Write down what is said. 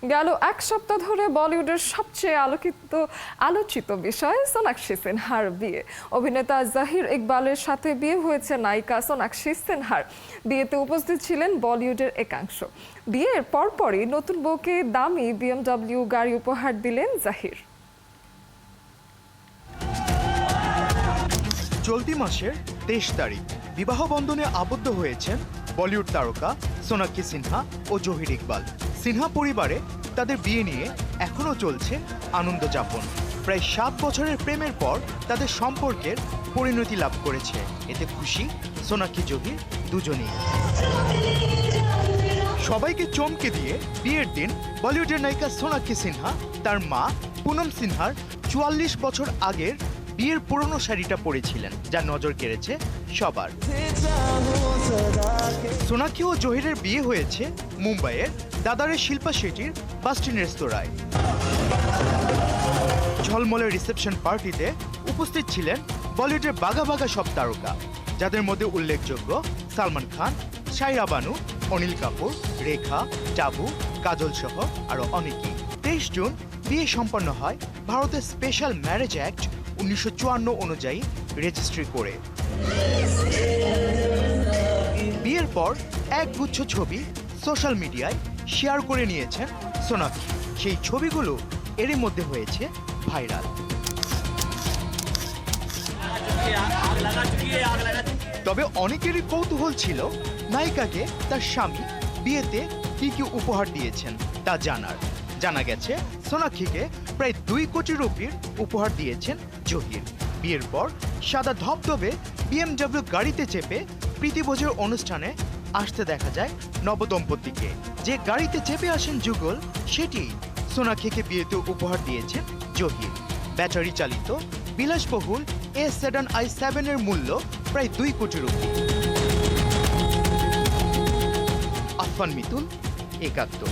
গেল এক সপ্তাহ ধরে বলিউডের সবচেয়ে আলোচিত বিষয় সোনাক্ষী সিনহার বিয়ে। অভিনেতা জাহির ইকবালের সাথে বিয়ে হয়েছে নায়িকা সোনাক্ষী সিনহার। বিয়েতে উপস্থিত ছিলেন বলিউডের একাংশ। বিয়ের পরপরই নতুন বউকে দামি BMW গাড়ি উপহার দিলেন জাহির। চলতি মাসের 23 তারিখ বিবাহ বন্ধনে আবদ্ধ হয়েছেন বলিউড তারকা সোনাক্ষী সিনহা ও জহির ইকবাল। সিনহা পরিবারে তাদের বিয়ে নিয়ে এখনও চলছে আনন্দ যাপন। প্রায় 7 বছরের প্রেমের পর তাদের সম্পর্কের পরিণতি লাভ করেছে। এতে খুশি সোনাক্ষী জহির দুজনেই। সবাইকে চমকে দিয়ে বিয়ের দিন বলিউডের নায়িকা সোনাক্ষী সিনহা তার মা পুনম সিনহার 44 বছর আগের বিয়ের পুরনো শাড়িটা পরেছিলেন, যা নজর কেড়েছে সবার। সোনাক্ষী ও জহিরের বিয়ে হয়েছে মুম্বাইয়ের দাদারের শিল্পা শেঠির বাস্টিন রেস্তোরাঁয়। ঝলমলে রিসেপশন পার্টিতে উপস্থিত ছিলেন বলিউডের বাঘা বাঘা সব তারকা, যাদের মধ্যে উল্লেখযোগ্য সালমান খান, সায়রা বানু, অনিল কাপুর, রেখা, টাবু, কাজল সহ আরো অনেকেই। 23 জুন বিয়ে সম্পন্ন হয় ভারতের স্পেশাল ম্যারেজ অ্যাক্ট 1954 অনুযায়ী রেজিস্ট্রি করে। বিয়ের পর একগুচ্ছ ছবি সোশ্যাল মিডিয়ায় শেয়ার করে নিয়েছেন সোনাক্ষী। সেই ছবিগুলো এরই মধ্যে হয়েছে ভাইরাল। তবে অনেকেরই কৌতূহল ছিল নায়িকাকে তার স্বামী বিয়েতে কি কি উপহার দিয়েছেন তা জানার। জানা গেছে সোনাক্ষীকে প্রায় 2 কোটি রুপির উপহার দিয়েছেন জহির। বিয়ের পর সাদা ধবধবে BMW গাড়িতে চেপে প্রীতিভোজের অনুষ্ঠানে আসতে দেখা যায় নবদম্পতিকে। যে গাড়িতে চেপে আসেন যুগল, সেটি সোনাক্ষীকে বিয়েতে উপহার দিয়েছেন জহির। ব্যাটারি চালিত বিলাসবহুল সেডান i7 এর মূল্য প্রায় 2 কোটি রুপি। আফফান মিতুল, একাত্তর।